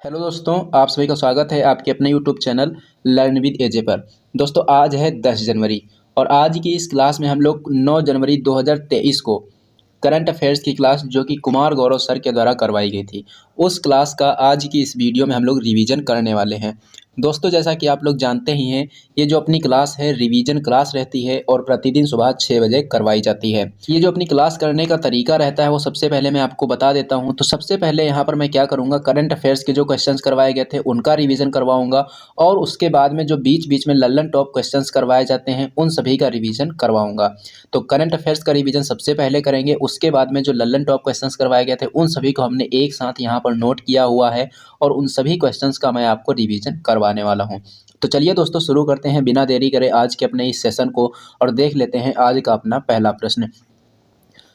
Hello दोस्तों, आप सभी का स्वागत है आपके अपने यूट्यूब चैनल लर्न विद एजे पर। दोस्तों, आज है 10 जनवरी और आज की इस क्लास में हम लोग 9 जनवरी 2023 को करंट अफेयर्स की क्लास जो कि कुमार गौरव सर के द्वारा करवाई गई थी, उस क्लास का आज की इस वीडियो में हम लोग रिवीजन करने वाले हैं। दोस्तों, जैसा कि आप लोग जानते ही हैं, ये जो अपनी क्लास है रिवीजन क्लास रहती है और प्रतिदिन सुबह 6 बजे करवाई जाती है। ये जो अपनी क्लास करने का तरीका रहता है वो सबसे पहले मैं आपको बता देता हूँ। तो सबसे पहले यहाँ पर मैं क्या करूँगा, करंट अफेयर्स के जो क्वेश्चंस करवाए गए थे उनका रिवीजन करवाऊँगा और उसके बाद में जो बीच बीच में लल्लन टॉप क्वेश्चंस करवाए जाते हैं उन सभी का रिवीजन करवाऊँगा। तो करंट अफेयर्स का रिवीजन सबसे पहले करेंगे, उसके बाद में जो लल्लन टॉप क्वेश्चंस करवाए गए थे उन सभी को हमने एक साथ यहाँ पर नोट किया हुआ है और उन सभी क्वेश्चंस का मैं आपको रिवीजन करवाने वाला हूँ। तो चलिए दोस्तों, शुरू करते हैं बिना देरी करे आज के अपने इस सेशन को और देख लेते हैं आज का अपना पहला प्रश्न।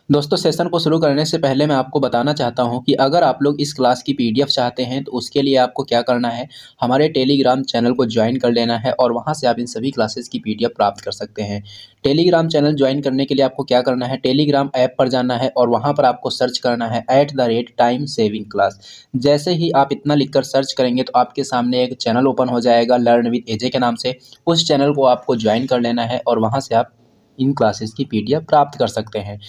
दोस्तों, सेशन को शुरू करने से पहले मैं आपको बताना चाहता हूं कि अगर आप लोग इस क्लास की पीडीएफ चाहते हैं तो उसके लिए आपको क्या करना है, हमारे टेलीग्राम चैनल को ज्वाइन कर लेना है और वहां से आप इन सभी क्लासेस की पीडीएफ प्राप्त कर सकते हैं। टेलीग्राम चैनल ज्वाइन करने के लिए आपको क्या करना है, टेलीग्राम ऐप पर जाना है और वहाँ पर आपको सर्च करना है @time saving क्लास। जैसे ही आप इतना लिखकर सर्च करेंगे तो आपके सामने एक चैनल ओपन हो जाएगा लर्न विद एजे के नाम से। उस चैनल को आपको ज्वाइन कर लेना है और वहाँ से आप इन क्लासेस की पीडीएफ प्राप्त कर सकते हैं।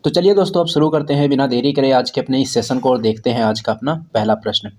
तो चलिए दोस्तों, अब शुरू करते हैं बिना देरी करे आज के अपने इस सेशन को और देखते हैं आज का अपना पहला प्रश्न।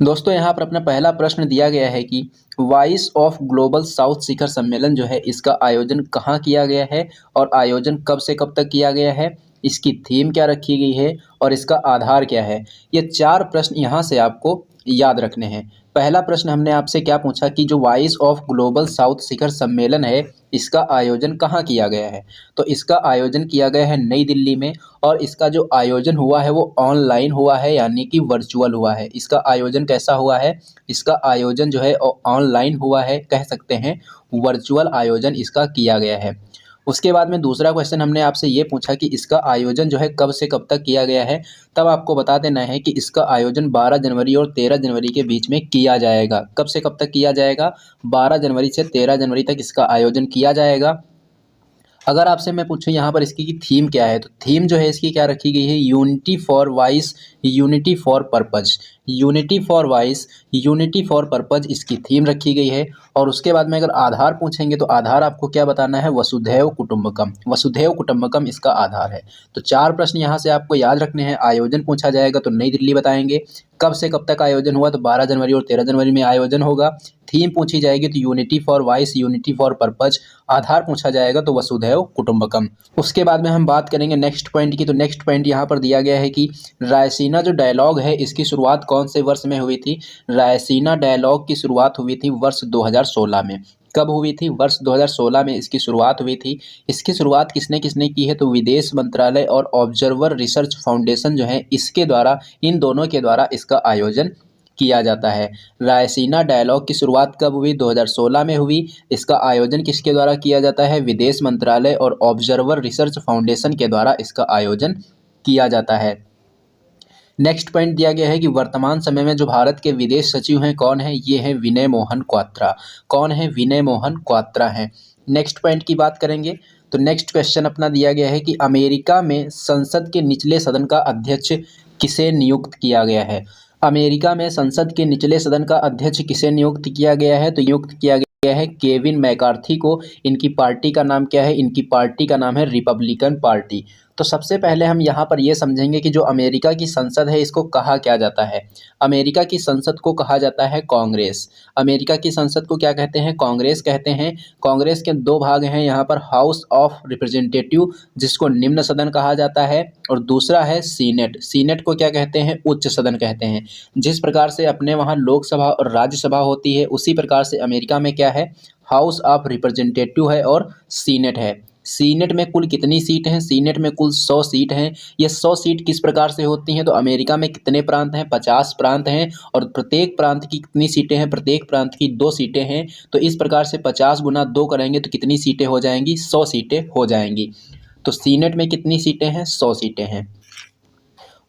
दोस्तों, यहाँ पर अपना पहला प्रश्न दिया गया है कि वॉइस ऑफ ग्लोबल साउथ शिखर सम्मेलन जो है इसका आयोजन कहाँ किया गया है और आयोजन कब से कब तक किया गया है, इसकी थीम क्या रखी गई है और इसका आधार क्या है। ये 4 प्रश्न यहाँ से आपको याद रखने हैं। पहला प्रश्न हमने आपसे क्या पूछा कि जो वॉइस ऑफ ग्लोबल साउथ शिखर सम्मेलन है इसका आयोजन कहाँ किया गया है। तो इसका आयोजन किया गया है नई दिल्ली में और इसका जो आयोजन हुआ है वो ऑनलाइन हुआ है, यानी कि वर्चुअल हुआ है। इसका आयोजन कैसा हुआ है, इसका आयोजन जो है ऑनलाइन हुआ है, कह सकते हैं वर्चुअल आयोजन इसका किया गया है। उसके बाद में दूसरा क्वेश्चन हमने आपसे ये पूछा कि इसका आयोजन जो है कब से कब तक किया गया है। तब आपको बता देना है कि इसका आयोजन 12 जनवरी और 13 जनवरी के बीच में किया जाएगा। कब से कब तक किया जाएगा, 12 जनवरी से 13 जनवरी तक इसका आयोजन किया जाएगा। अगर आपसे मैं पूछूं यहाँ पर इसकी की थीम क्या है, तो थीम जो है इसकी क्या रखी गई है, unity for voice unity for purpose. Unity for voice unity for purpose इसकी थीम रखी गई है। और उसके बाद में अगर आधार पूछेंगे तो आधार आपको क्या बताना है, वसुधैव कुटुंबकम। वसुधैव कुटुंबकम इसका आधार है। तो 4 प्रश्न यहाँ से आपको याद रखने हैं। आयोजन पूछा जाएगा तो नई दिल्ली बताएंगे, कब से कब तक आयोजन हुआ तो 12 जनवरी और 13 जनवरी में आयोजन होगा। थीम पूछी जाएगी तो unity for voice unity for purpose. आधार पूछा जाएगा तो वसुधैव कुटुंबकम। उसके बाद में हम बात करेंगे नेक्स्ट पॉइंट की। तो नेक्स्ट पॉइंट यहाँ पर दिया गया है कि रायसीना जो डायलॉग है इसकी शुरुआत कौन से वर्ष में हुई थी। रायसीना डायलॉग की शुरुआत हुई थी वर्ष 2016 में। कब हुई थी, वर्ष 2016 में इसकी शुरुआत हुई थी। इसकी शुरुआत किसने किसने की है, तो विदेश मंत्रालय और ऑब्जर्वर रिसर्च फाउंडेशन जो है इसके द्वारा, इन दोनों के द्वारा इसका आयोजन किया जाता है। रायसीना डायलॉग की शुरुआत कब हुई, 2016 में हुई। इसका आयोजन किसके द्वारा किया जाता है, विदेश मंत्रालय और ऑब्जर्वर रिसर्च फाउंडेशन के द्वारा इसका आयोजन किया जाता है। नेक्स्ट पॉइंट दिया गया है कि वर्तमान समय में जो भारत के विदेश सचिव हैं कौन है, ये हैं विनय मोहन क्वात्रा। कौन है, विनय मोहन क्वात्रा हैं। नेक्स्ट पॉइंट की बात करेंगे तो नेक्स्ट क्वेश्चन अपना दिया गया है कि अमेरिका में संसद के निचले सदन का अध्यक्ष किसे नियुक्त किया गया है। अमेरिका में संसद के निचले सदन का अध्यक्ष किसे नियुक्त किया गया है, तो नियुक्त किया गया है केविन मैकार्थी को। इनकी पार्टी का नाम क्या है, इनकी पार्टी का नाम है रिपब्लिकन पार्टी। तो सबसे पहले हम यहाँ पर ये समझेंगे कि जो अमेरिका की संसद है इसको कहा क्या जाता है। अमेरिका की संसद को कहा जाता है कांग्रेस। अमेरिका की संसद को क्या कहते हैं, कांग्रेस कहते हैं। कांग्रेस के 2 भाग हैं यहाँ पर, हाउस ऑफ रिप्रेजेंटेटिव जिसको निम्न सदन कहा जाता है और दूसरा है सीनेट। सीनेट को क्या कहते हैं, उच्च सदन कहते हैं। जिस प्रकार से अपने वहाँ लोकसभा और राज्यसभा होती है उसी प्रकार से अमेरिका में क्या है, हाउस ऑफ रिप्रेजेंटेटिव है और सीनेट है। सीनेट में कुल कितनी सीट हैं, सीनेट में कुल 100 सीट हैं। ये 100 सीट किस प्रकार से होती हैं, तो अमेरिका में कितने प्रांत हैं, 50 प्रांत हैं और प्रत्येक प्रांत की कितनी सीटें हैं, प्रत्येक प्रांत की 2 सीटें हैं। तो इस प्रकार से 50 गुना 2 करेंगे तो कितनी सीटें हो जाएंगी, 100 सीटें हो जाएंगी। तो सीनेट में कितनी सीटें हैं, 100 सीटें हैं।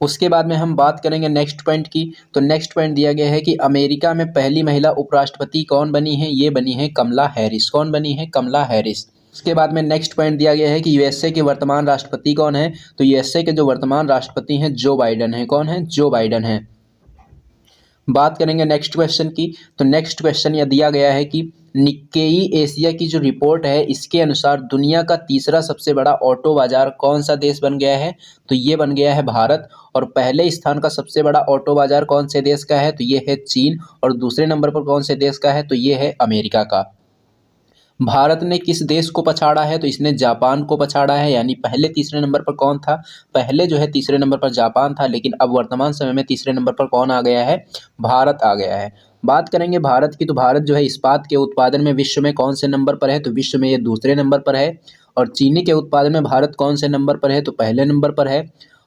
उसके बाद में हम बात करेंगे नेक्स्ट पॉइंट की। तो नेक्स्ट पॉइंट दिया गया है कि अमेरिका में पहली महिला उपराष्ट्रपति कौन बनी है, ये बनी है कमला हैरिस। कौन बनी है, कमला हैरिस। उसके बाद में नेक्स्ट पॉइंट दिया गया है कि यूएसए के वर्तमान राष्ट्रपति कौन है, तो यूएसए के जो वर्तमान राष्ट्रपति हैं जो बाइडेन हैं। कौन है, जो बाइडेन हैं। बात करेंगे नेक्स्ट क्वेश्चन की, तो नेक्स्ट क्वेश्चन यह दिया गया है कि निक्केई एशिया की जो रिपोर्ट है इसके अनुसार दुनिया का तीसरा सबसे बड़ा ऑटो बाजार कौन सा देश बन गया है, तो ये बन गया है भारत। और पहले स्थान का सबसे बड़ा ऑटो बाजार कौन से देश का है, तो ये है चीन। और दूसरे नंबर पर कौन से देश का है, तो ये है अमेरिका का। भारत ने किस देश को पछाड़ा है, तो इसने जापान को पछाड़ा है। यानी पहले तीसरे नंबर पर कौन था, पहले जो है तीसरे नंबर पर जापान था, लेकिन अब वर्तमान समय में तीसरे नंबर पर कौन आ गया है, भारत आ गया है। बात करेंगे भारत की, तो भारत जो है इस्पात के उत्पादन में विश्व में कौन से नंबर पर है, तो विश्व में ये दूसरे नंबर पर है। और चीनी के उत्पादन में भारत कौन से नंबर पर है, तो पहले नंबर पर है।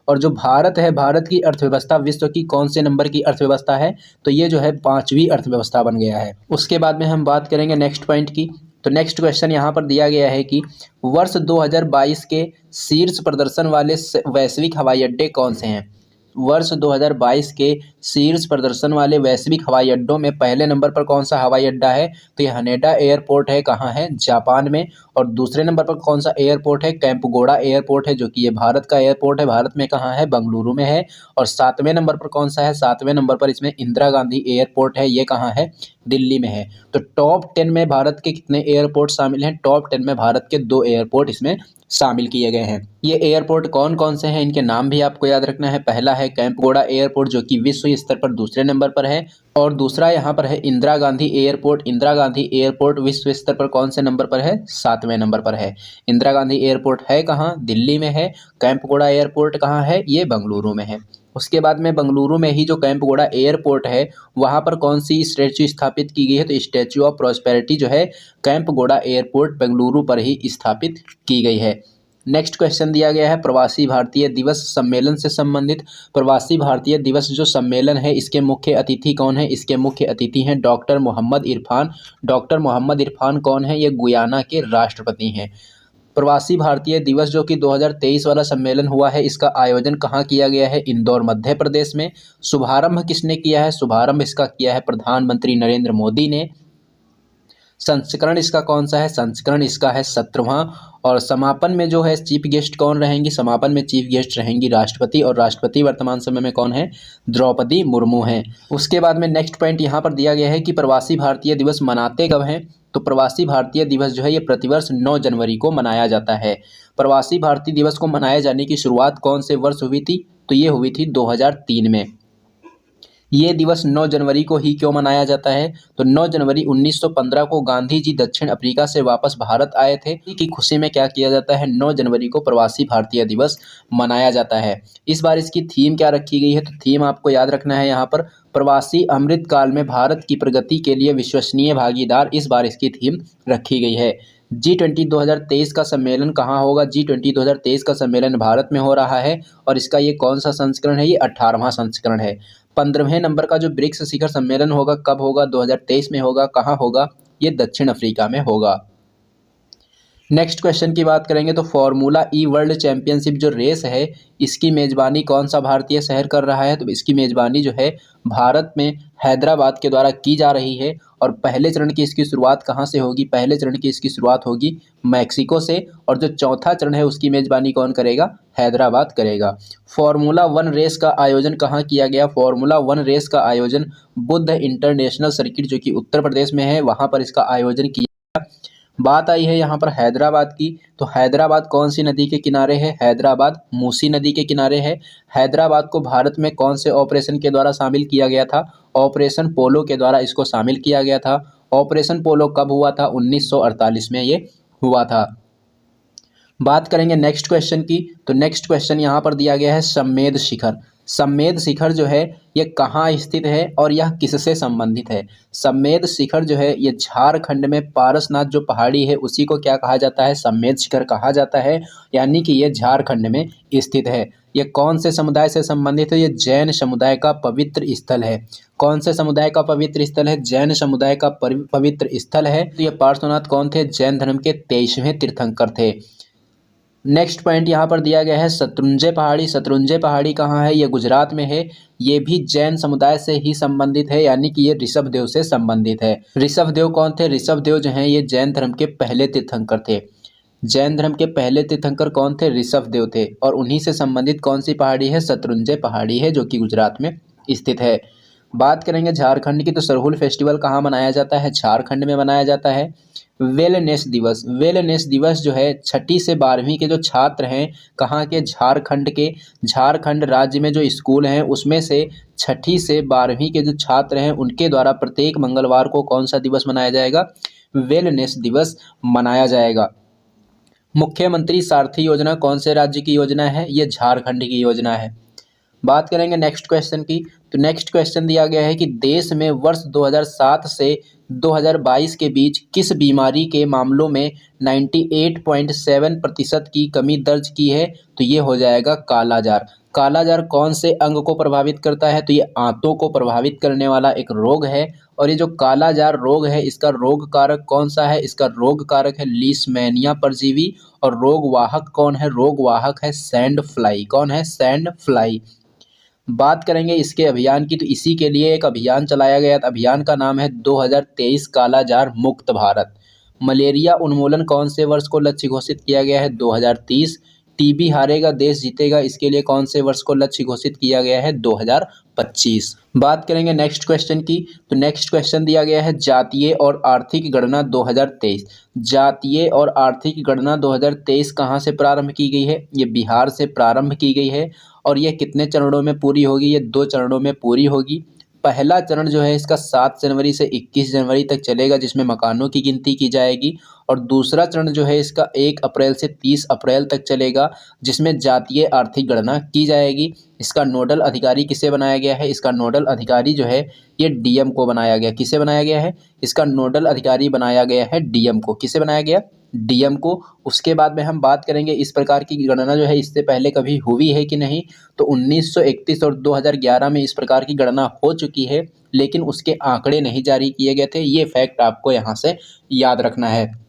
और जो भारत है, भारत की अर्थव्यवस्था विश्व की कौन से नंबर की अर्थव्यवस्था है, तो ये जो है 5वीं अर्थव्यवस्था बन गया है। उसके बाद में हम बात करेंगे नेक्स्ट पॉइंट की, तो नेक्स्ट क्वेश्चन यहाँ पर दिया गया है कि वर्ष 2022 के शीर्ष प्रदर्शन वाले वैश्विक हवाई अड्डे कौन से हैं। वर्ष 2022 के शीर्ष प्रदर्शन वाले वैश्विक हवाई अड्डों में पहले नंबर पर कौन सा हवाई अड्डा है, तो ये हनेडा एयरपोर्ट है, कहाँ है, जापान में। और दूसरे नंबर पर कौन सा एयरपोर्ट है, कैंपगोड़ा एयरपोर्ट है, जो कि ये भारत का एयरपोर्ट है। भारत में कहाँ है, बेंगलुरु में है। और 7वें नंबर पर कौन सा है, 7वें नंबर पर इसमें इंदिरा गांधी एयरपोर्ट है, ये कहाँ है, दिल्ली में है। तो टॉप 10 में भारत के कितने एयरपोर्ट शामिल हैं, टॉप 10 में भारत के 2 एयरपोर्ट इसमें शामिल किए गए हैं। ये एयरपोर्ट कौन कौन से हैं, इनके नाम भी आपको याद रखना है। पहला है कैंपगोड़ा एयरपोर्ट, जो कि विश्व स्तर पर दूसरे नंबर पर है। और दूसरा यहाँ पर है इंदिरा गांधी एयरपोर्ट। इंदिरा गांधी एयरपोर्ट विश्व स्तर पर कौन से नंबर पर है, 7वें नंबर पर है। इंदिरा गांधी एयरपोर्ट है कहाँ, दिल्ली में है। कैंपगोड़ा एयरपोर्ट कहाँ है, ये बेंगलुरु में है। उसके बाद में बेंगलुरु में ही जो कैंपगोड़ा एयरपोर्ट है वहाँ पर कौन सी स्टैच्यू स्थापित की गई है, तो स्टैच्यू ऑफ प्रॉस्पेरिटी जो है कैंपगोड़ा एयरपोर्ट बेंगलुरु पर ही स्थापित की गई है। नेक्स्ट क्वेश्चन दिया गया है प्रवासी भारतीय दिवस सम्मेलन से संबंधित। प्रवासी भारतीय दिवस जो सम्मेलन है इसके मुख्य अतिथि कौन है, इसके मुख्य अतिथि हैं डॉक्टर मोहम्मद इरफान। डॉक्टर मोहम्मद इरफान कौन है, ये गुयाना के राष्ट्रपति हैं। प्रवासी भारतीय दिवस जो कि 2023 वाला सम्मेलन हुआ है इसका आयोजन कहाँ किया गया है, इंदौर मध्य प्रदेश में। शुभारंभ किसने किया है, शुभारंभ इसका किया है प्रधानमंत्री नरेंद्र मोदी ने। संस्करण इसका कौन सा है, संस्करण इसका है 17वां। और समापन में जो है चीफ गेस्ट कौन रहेंगी, समापन में चीफ गेस्ट रहेंगी राष्ट्रपति। और राष्ट्रपति वर्तमान समय में कौन है, द्रौपदी मुर्मू हैं। उसके बाद में नेक्स्ट पॉइंट यहाँ पर दिया गया है कि प्रवासी भारतीय दिवस मनाते कब हैं, तो प्रवासी भारतीय दिवस जो है ये प्रतिवर्ष 9 जनवरी को मनाया जाता है। प्रवासी भारतीय दिवस को मनाए जाने की शुरुआत कौन से वर्ष हुई थी, तो ये हुई थी 2003 में। ये दिवस 9 जनवरी को ही क्यों मनाया जाता है, तो 9 जनवरी 1915 को गांधी जी दक्षिण अफ्रीका से वापस भारत आए थे, की खुशी में क्या किया जाता है, 9 जनवरी को प्रवासी भारतीय दिवस मनाया जाता है। इस बार इसकी थीम क्या रखी गई है, तो थीम आपको याद रखना है यहाँ पर प्रवासी अमृत काल में भारत की प्रगति के लिए विश्वसनीय भागीदार, इस बार इसकी थीम रखी गई है। G20 2023 का सम्मेलन कहाँ होगा, G20 2023 का सम्मेलन भारत में हो रहा है। और इसका ये कौन सा संस्करण है, ये 18वां संस्करण है। 15वें नंबर का जो ब्रिक्स शिखर सम्मेलन होगा कब होगा, 2023 में होगा। कहाँ होगा, ये दक्षिण अफ्रीका में होगा। नेक्स्ट क्वेश्चन की बात करेंगे तो फॉर्मूला ई वर्ल्ड चैंपियनशिप जो रेस है इसकी मेज़बानी कौन सा भारतीय शहर कर रहा है, तो इसकी मेज़बानी जो है भारत में हैदराबाद के द्वारा की जा रही है। और पहले चरण की इसकी शुरुआत कहाँ से होगी, पहले चरण की इसकी शुरुआत होगी मैक्सिको से। और जो चौथा चरण है उसकी मेज़बानी कौन करेगा, हैदराबाद करेगा। फार्मूला 1 रेस का आयोजन कहाँ किया गया, फार्मूला 1 रेस का आयोजन बुद्ध इंटरनेशनल सर्किट जो कि उत्तर प्रदेश में है वहाँ पर इसका आयोजन किया। बात आई है यहाँ पर हैदराबाद की, तो हैदराबाद कौन सी नदी के किनारे है, हैदराबाद मूसी नदी के किनारे है। हैदराबाद को भारत में कौन से ऑपरेशन के द्वारा शामिल किया गया था, ऑपरेशन पोलो के द्वारा इसको शामिल किया गया था। ऑपरेशन पोलो कब हुआ था, 1948 में ये हुआ था। बात करेंगे नेक्स्ट क्वेश्चन की, तो नेक्स्ट क्वेश्चन यहाँ पर दिया गया है सम्मेद शिखर। सम्मेद शिखर जो है ये कहाँ स्थित है और यह किससे संबंधित है। सम्मेद शिखर जो है ये झारखंड में पारसनाथ जो पहाड़ी है उसी को क्या कहा जाता है, सम्मेद शिखर कहा जाता है। यानी कि ये झारखंड में स्थित है। ये कौन से समुदाय से संबंधित है, ये जैन समुदाय का पवित्र स्थल है। कौन से समुदाय का पवित्र स्थल है, जैन समुदाय का पवित्र स्थल है। तो ये पार्श्वनाथ कौन थे, जैन धर्म के 23वें तीर्थंकर थे। नेक्स्ट पॉइंट यहाँ पर दिया गया है शत्रुंजय पहाड़ी। शत्रुंजय पहाड़ी कहाँ है, ये गुजरात में है। ये भी जैन समुदाय से ही संबंधित है, यानी कि ये ऋषभदेव से संबंधित है। ऋषभदेव कौन थे, ऋषभदेव जो हैं ये जैन धर्म के पहले तीर्थंकर थे। जैन धर्म के पहले तीर्थंकर कौन थे, ऋषभदेव थे। और उन्हीं से संबंधित कौन सी पहाड़ी है, शत्रुंजय पहाड़ी है जो कि गुजरात में स्थित है। बात करेंगे झारखंड की, तो सरहुल फेस्टिवल कहाँ मनाया जाता है? झारखंड में मनाया जाता है। वेलनेस दिवस, वेलनेस दिवस जो है 6ठी से 12वीं के जो छात्र हैं, कहाँ के? झारखंड के। झारखंड राज्य में जो स्कूल हैं उसमें से 6ठी से 12वीं के जो छात्र हैं उनके द्वारा प्रत्येक मंगलवार को कौन सा दिवस मनाया जाएगा? वेलनेस दिवस मनाया जाएगा। मुख्यमंत्री सारथी योजना कौन से राज्य की योजना है? ये झारखंड की योजना है। बात करेंगे नेक्स्ट क्वेश्चन की, तो नेक्स्ट क्वेश्चन दिया गया है कि देश में वर्ष 2007 से 2022 के बीच किस बीमारी के मामलों में 98.7% की कमी दर्ज की है? तो ये हो जाएगा कालाजार। कालाजार कौन से अंग को प्रभावित करता है? तो ये आंतों को प्रभावित करने वाला एक रोग है। और ये जो कालाजार रोग है इसका रोग कारक कौन सा है? इसका रोग कारक है लीशमैनिया परजीवी। और रोग वाहक कौन है? रोग वाहक है सैंड फ्लाई। कौन है? Sand fly. बात करेंगे इसके अभियान की, तो इसी के लिए एक अभियान चलाया गया था। अभियान का नाम है 2023 कालाजार मुक्त भारत। मलेरिया उन्मूलन कौन से वर्ष को लक्ष्य घोषित किया गया है? 2030। टीबी हारेगा देश जीतेगा, इसके लिए कौन से वर्ष को लक्ष्य घोषित किया गया है? 2025। बात करेंगे नेक्स्ट क्वेश्चन की, तो नेक्स्ट क्वेश्चन दिया गया है जातीय और आर्थिक गणना 2023। जातीय और आर्थिक गणना 2023 कहाँ से प्रारंभ की गई है? ये बिहार से प्रारंभ की गई है। और ये कितने चरणों में पूरी होगी? ये 2 चरणों में पूरी होगी। पहला चरण जो है इसका 7 जनवरी से 21 जनवरी तक चलेगा, जिसमें मकानों की गिनती की जाएगी। और दूसरा चरण जो है इसका 1 अप्रैल से 30 अप्रैल तक चलेगा, जिसमें जातीय आर्थिक गणना की जाएगी। इसका नोडल अधिकारी किसे बनाया गया है? इसका नोडल अधिकारी जो है ये डीएम को बनाया गया। किसे बनाया गया है? इसका नोडल अधिकारी बनाया गया है डीएम को। किसे बनाया गया? डीएम को। उसके बाद में हम बात करेंगे इस प्रकार की गणना जो है इससे पहले कभी हुई है कि नहीं। तो 1931 और 2011 में इस प्रकार की गणना हो चुकी है, लेकिन उसके आंकड़े नहीं जारी किए गए थे। ये फैक्ट आपको यहाँ से याद रखना है।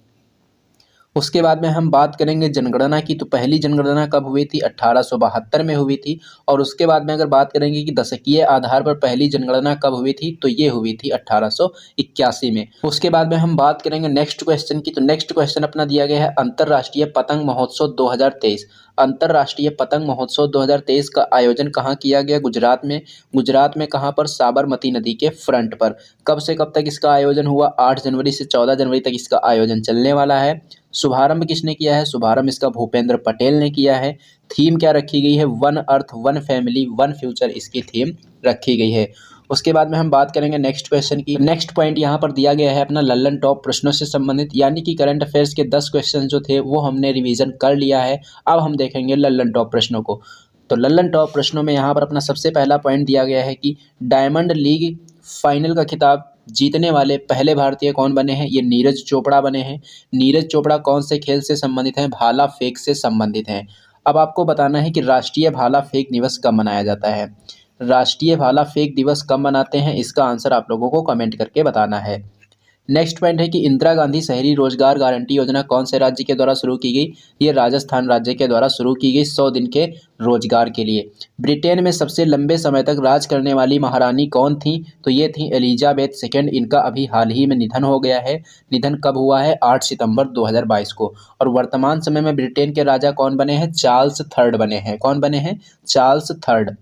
उसके बाद में हम बात करेंगे जनगणना की, तो पहली जनगणना कब हुई थी? 1872 में हुई थी। और उसके बाद में अगर बात करेंगे कि दशकीय आधार पर पहली जनगणना कब हुई थी, तो ये हुई थी 1881 में। उसके बाद में हम बात करेंगे नेक्स्ट क्वेश्चन की, तो नेक्स्ट क्वेश्चन अपना दिया गया है अंतर्राष्ट्रीय पतंग महोत्सव 2023। अंतर्राष्ट्रीय पतंग महोत्सव 2023 का आयोजन कहाँ किया गया? गुजरात में। गुजरात में कहाँ पर? साबरमती नदी के फ्रंट पर। कब से कब तक इसका आयोजन हुआ? 8 जनवरी से 14 जनवरी तक इसका आयोजन चलने वाला है। शुभारंभ किसने किया है? शुभारंभ इसका भूपेंद्र पटेल ने किया है। थीम क्या रखी गई है? One earth one family one future इसकी थीम रखी गई है। उसके बाद में हम बात करेंगे नेक्स्ट क्वेश्चन की। नेक्स्ट पॉइंट यहाँ पर दिया गया है अपना लल्लन टॉप प्रश्नों से संबंधित, यानी कि करंट अफेयर्स के 10 क्वेश्चन जो थे वो हमने रिवीजन कर लिया है। अब हम देखेंगे लल्लन टॉप प्रश्नों को। तो लल्लन टॉप प्रश्नों में यहाँ पर अपना सबसे पहला पॉइंट दिया गया है कि डायमंड लीग फाइनल का खिताब जीतने वाले पहले भारतीय कौन बने हैं? ये नीरज चोपड़ा बने हैं। नीरज चोपड़ा कौन से खेल से संबंधित हैं? भाला फेंक से संबंधित हैं। अब आपको बताना है कि राष्ट्रीय भाला फेंक दिवस कब मनाया जाता है। राष्ट्रीय भाला फेंक दिवस कब मनाते हैं, इसका आंसर आप लोगों को कमेंट करके बताना है। नेक्स्ट पॉइंट है कि इंदिरा गांधी शहरी रोजगार गारंटी योजना कौन से राज्य के द्वारा शुरू की गई? ये राजस्थान राज्य के द्वारा शुरू की गई 100 दिन के रोजगार के लिए। ब्रिटेन में सबसे लंबे समय तक राज करने वाली महारानी कौन थी? तो ये थी एलिजाबेथ सेकेंड। इनका अभी हाल ही में निधन हो गया है। निधन कब हुआ है? 8 सितंबर 2022 को। और वर्तमान समय में ब्रिटेन के राजा कौन बने हैं? चार्ल्स थर्ड बने हैं। कौन बने हैं? Charles third.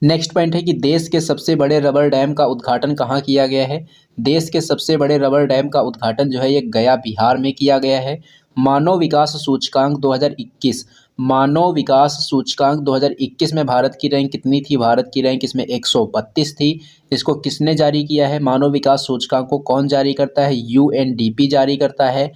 नेक्स्ट पॉइंट है कि देश के सबसे बड़े रबर डैम का उद्घाटन कहाँ किया गया है? देश के सबसे बड़े रबर डैम का उद्घाटन जो है ये गया बिहार में किया गया है। मानव विकास सूचकांक 2021, मानव विकास सूचकांक 2021 में भारत की रैंक कितनी थी? भारत की रैंक इसमें 132 थी। इसको किसने जारी किया है? मानव विकास सूचकांक को कौन जारी करता है? यूएनडीपी जारी करता है।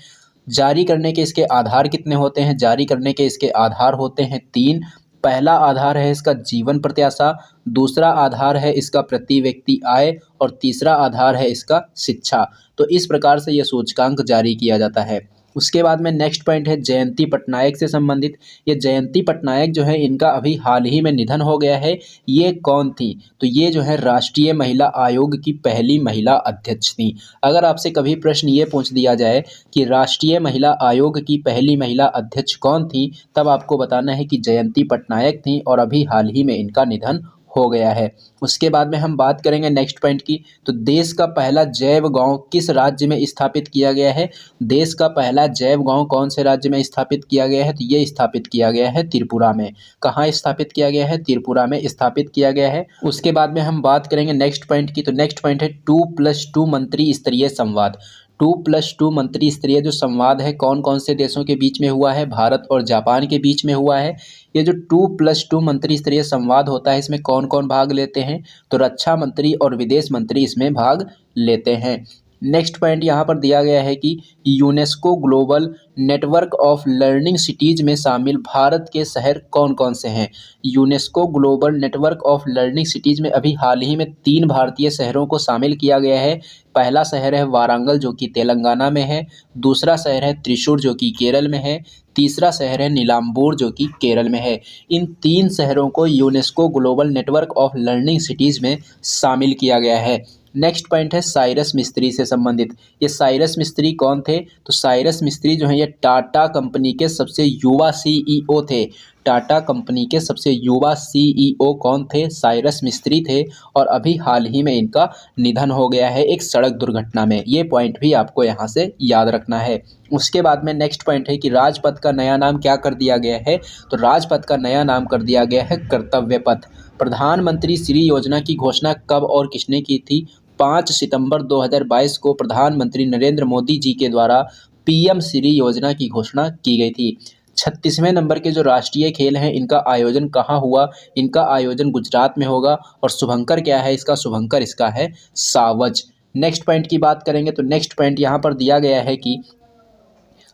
जारी करने के इसके आधार कितने होते हैं? जारी करने के इसके आधार होते हैं 3। पहला आधार है इसका जीवन प्रत्याशा, दूसरा आधार है इसका प्रति व्यक्ति आय और तीसरा आधार है इसका शिक्षा। तो इस प्रकार से यह सूचकांक जारी किया जाता है। उसके बाद में नेक्स्ट पॉइंट है जयंती पटनायक से संबंधित। ये जयंती पटनायक जो है इनका अभी हाल ही में निधन हो गया है। ये कौन थी? तो ये जो है राष्ट्रीय महिला आयोग की पहली महिला अध्यक्ष थी। अगर आपसे कभी प्रश्न ये पूछ दिया जाए कि राष्ट्रीय महिला आयोग की पहली महिला अध्यक्ष कौन थी, तब आपको बताना है कि जयंती पटनायक थी और अभी हाल ही में इनका निधन हो गया है। उसके बाद में हम बात करेंगे नेक्स्ट पॉइंट की, तो देश का पहला जैव गांव किस राज्य में स्थापित किया गया है? देश का पहला जैव गांव कौन से राज्य में स्थापित किया गया है? तो ये स्थापित किया गया है त्रिपुरा में। कहाँ स्थापित किया गया है? त्रिपुरा में स्थापित किया गया है। उसके बाद में हम बात करेंगे नेक्स्ट पॉइंट की, तो नेक्स्ट पॉइंट है 2+2 मंत्री स्तरीय संवाद। 2+2 मंत्री स्तरीय जो संवाद है कौन कौन से देशों के बीच में हुआ है? भारत और जापान के बीच में हुआ है। ये जो 2+2 मंत्री स्तरीय संवाद होता है इसमें कौन कौन भाग लेते हैं? तो रक्षा मंत्री और विदेश मंत्री इसमें भाग लेते हैं। नेक्स्ट पॉइंट यहाँ पर दिया गया है कि UNESCO global network of learning cities में शामिल भारत के शहर कौन कौन से हैं? UNESCO global network of learning cities में अभी हाल ही में 3 भारतीय शहरों को शामिल किया गया है। पहला शहर है वारंगल जो कि तेलंगाना में है, दूसरा शहर है त्रिशूर जो कि केरल में है, तीसरा शहर है नीलाम्बूर जो कि केरल में है। इन 3 शहरों को UNESCO global network of learning cities में शामिल किया गया है। नेक्स्ट पॉइंट है साइरस मिस्त्री से संबंधित। ये साइरस मिस्त्री कौन थे? तो साइरस मिस्त्री जो है ये टाटा कंपनी के सबसे युवा सीईओ थे। टाटा कंपनी के सबसे युवा सीईओ कौन थे? साइरस मिस्त्री थे, और अभी हाल ही में इनका निधन हो गया है एक सड़क दुर्घटना में। ये पॉइंट भी आपको यहाँ से याद रखना है। उसके बाद में नेक्स्ट पॉइंट है कि राजपथ का नया नाम क्या कर दिया गया है? तो राजपथ का नया नाम कर दिया गया है कर्तव्य पथ। प्रधानमंत्री श्री योजना की घोषणा कब और किसने की थी? 5 सितंबर 2022 को प्रधानमंत्री नरेंद्र मोदी जी के द्वारा पीएम श्री योजना की घोषणा की गई थी। 36वें नंबर के जो राष्ट्रीय खेल हैं इनका आयोजन कहाँ हुआ? इनका आयोजन गुजरात में होगा, और शुभंकर क्या है इसका? शुभंकर इसका है सावज। नेक्स्ट पॉइंट की बात करेंगे तो नेक्स्ट पॉइंट यहाँ पर दिया गया है कि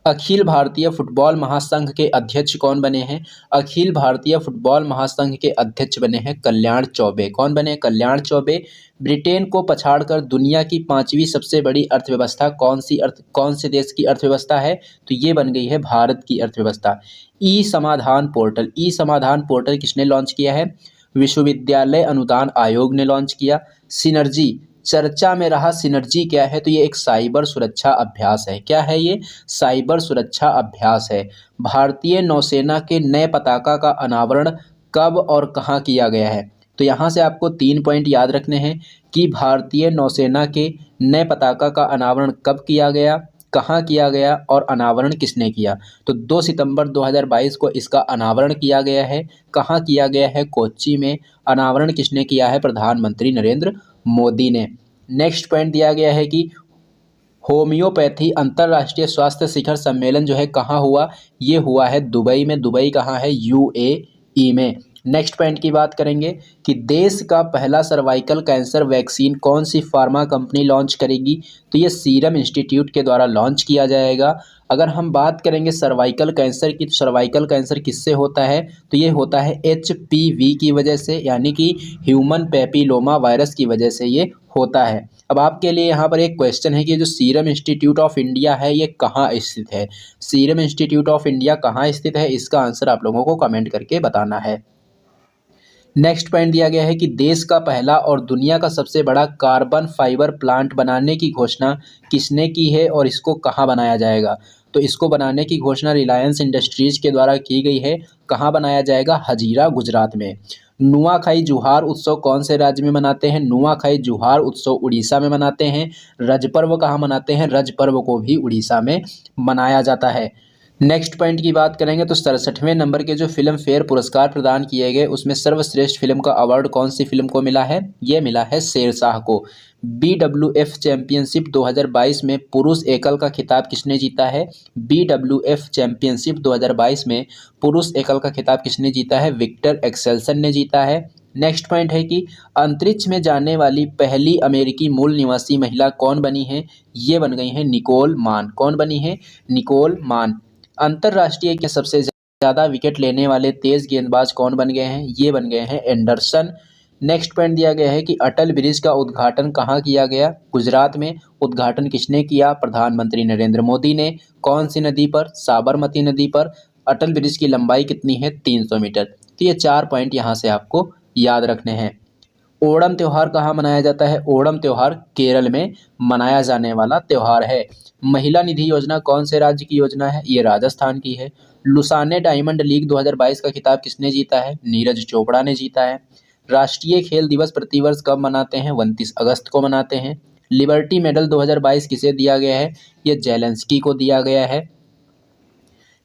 अखिल भारतीय फुटबॉल महासंघ के अध्यक्ष कौन बने हैं? अखिल भारतीय फुटबॉल महासंघ के अध्यक्ष बने हैं कल्याण चौबे। कौन बने? कल्याण चौबे। ब्रिटेन को पछाड़कर दुनिया की 5वीं सबसे बड़ी अर्थव्यवस्था कौन से देश की अर्थव्यवस्था है? तो ये बन गई है भारत की अर्थव्यवस्था। ई समाधान पोर्टल किसने लॉन्च किया है? विश्वविद्यालय अनुदान आयोग ने लॉन्च किया। सिनर्जी चर्चा में रहा, सिनर्जी क्या है? तो ये एक साइबर सुरक्षा अभ्यास है। क्या है ये? साइबर सुरक्षा अभ्यास है। भारतीय नौसेना के नए पताका का अनावरण कब और कहाँ किया गया है? तो यहाँ से आपको 3 पॉइंट याद रखने हैं कि भारतीय नौसेना के नए पताका का अनावरण कब किया गया, कहाँ किया गया और अनावरण किसने किया? तो 2 सितंबर 2022 को इसका अनावरण किया गया है। कहाँ किया गया है? कोच्चि में। अनावरण किसने किया है? प्रधानमंत्री नरेंद्र मोदी ने। नेक्स्ट पॉइंट दिया गया है कि होम्योपैथी अंतर्राष्ट्रीय स्वास्थ्य शिखर सम्मेलन जो है कहाँ हुआ? ये हुआ है दुबई में। दुबई कहाँ है? यूएई में। नेक्स्ट पॉइंट की बात करेंगे कि देश का पहला सर्वाइकल कैंसर वैक्सीन कौन सी फार्मा कंपनी लॉन्च करेगी? तो ये सीरम इंस्टीट्यूट के द्वारा लॉन्च किया जाएगा। अगर हम बात करेंगे सर्वाइकल कैंसर की, तो सर्वाइकल कैंसर किससे होता है? तो ये होता है HPV की वजह से, यानी कि ह्यूमन पैपिलोमा वायरस की वजह से ये होता है। अब आपके लिए यहाँ पर एक क्वेश्चन है कि जो सीरम इंस्टीट्यूट ऑफ इंडिया है ये कहाँ स्थित है? सीरम इंस्टीट्यूट ऑफ इंडिया कहाँ स्थित है? इसका आंसर आप लोगों को कमेंट करके बताना है। नेक्स्ट पॉइंट दिया गया है कि देश का पहला और दुनिया का सबसे बड़ा कार्बन फाइबर प्लांट बनाने की घोषणा किसने की है और इसको कहाँ बनाया जाएगा? तो इसको बनाने की घोषणा रिलायंस इंडस्ट्रीज के द्वारा की गई है। कहाँ बनाया जाएगा? हजीरा, गुजरात में। नुआखाई जुहार उत्सव कौन से राज्य में मनाते हैं? नुआखाई जुहार उत्सव उड़ीसा में मनाते हैं। रज पर्व कहाँ मनाते हैं? रज पर्व को भी उड़ीसा में मनाया जाता है। नेक्स्ट पॉइंट की बात करेंगे तो 67वें नंबर के जो फिल्म फेयर पुरस्कार प्रदान किए गए उसमें सर्वश्रेष्ठ फिल्म का अवार्ड कौन सी फिल्म को मिला है? ये मिला है शेरशाह को। BWF चैंपियनशिप 2022 में पुरुष एकल का खिताब किसने जीता है? BWF चैंपियनशिप 2022 में पुरुष एकल का खिताब किसने जीता है? विक्टर एक्सेल्सन ने जीता है। नेक्स्ट पॉइंट है कि अंतरिक्ष में जाने वाली पहली अमेरिकी मूल निवासी महिला कौन बनी है? ये बन गई है निकोल मान। कौन बनी है? निकोल मान। अंतर्राष्ट्रीय के सबसे ज़्यादा विकेट लेने वाले तेज गेंदबाज कौन बन गए हैं? ये बन गए हैं एंडरसन। नेक्स्ट पॉइंट दिया गया है कि अटल ब्रिज का उद्घाटन कहाँ किया गया? गुजरात में। उद्घाटन किसने किया? प्रधानमंत्री नरेंद्र मोदी ने। कौन सी नदी पर? साबरमती नदी पर। अटल ब्रिज की लंबाई कितनी है? 300 मीटर। तो ये 4 पॉइंट यहाँ से आपको याद रखने हैं। ओणम त्यौहार कहाँ मनाया जाता है? ओणम त्यौहार केरल में मनाया जाने वाला त्यौहार है। महिला निधि योजना कौन से राज्य की योजना है? ये राजस्थान की है। लुसाने डायमंड लीग 2022 का खिताब किसने जीता है? नीरज चोपड़ा ने जीता है। राष्ट्रीय खेल दिवस प्रतिवर्ष कब मनाते हैं? 29 अगस्त को मनाते हैं। लिबर्टी मेडल 2022 किसे दिया गया है? ये जेलेंस्की को दिया गया है।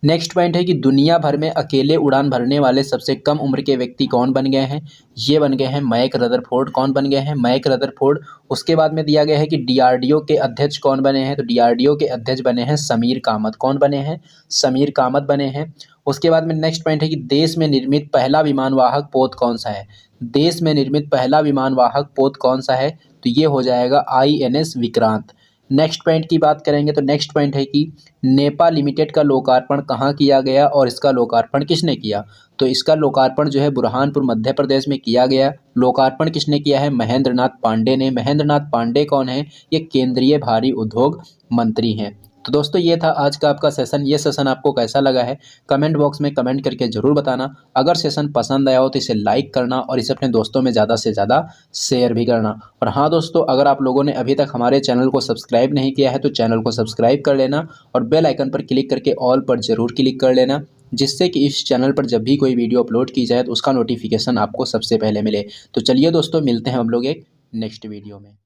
नेक्स्ट पॉइंट है कि दुनिया भर में अकेले उड़ान भरने वाले सबसे कम उम्र के व्यक्ति कौन बन गए हैं? ये बन गए हैं मैक रदरफोर्ड। कौन बन गए हैं? Mac Rutherford. उसके बाद में दिया गया है कि डीआरडीओ के अध्यक्ष कौन बने हैं? तो डीआरडीओ के अध्यक्ष बने हैं समीर कामत। कौन बने हैं? समीर कामत बने हैं। उसके बाद में नेक्स्ट पॉइंट है कि देश में निर्मित पहला विमानवाहक पोत कौन सा है? देश में निर्मित पहला विमानवाहक पोत कौन सा है? तो ये हो जाएगा INS विक्रांत। नेक्स्ट पॉइंट की बात करेंगे तो नेक्स्ट पॉइंट है कि नेपा लिमिटेड का लोकार्पण कहाँ किया गया और इसका लोकार्पण किसने किया? तो इसका लोकार्पण जो है बुरहानपुर मध्य प्रदेश में किया गया। लोकार्पण किसने किया है? महेंद्र नाथ पांडे ने। महेंद्र नाथ पांडे कौन है? ये केंद्रीय भारी उद्योग मंत्री हैं। तो दोस्तों ये था आज का आपका सेशन। ये सेशन आपको कैसा लगा है कमेंट बॉक्स में कमेंट करके ज़रूर बताना। अगर सेशन पसंद आया हो तो इसे लाइक करना और इसे अपने दोस्तों में ज़्यादा से ज़्यादा शेयर भी करना। और हाँ दोस्तों, अगर आप लोगों ने अभी तक हमारे चैनल को सब्सक्राइब नहीं किया है तो चैनल को सब्सक्राइब कर लेना और बेल आइकन पर क्लिक करके ऑल पर ज़रूर क्लिक कर लेना, जिससे कि इस चैनल पर जब भी कोई वीडियो अपलोड की जाए तो उसका नोटिफिकेशन आपको सबसे पहले मिले। तो चलिए दोस्तों, मिलते हैं हम लोग एक नेक्स्ट वीडियो में।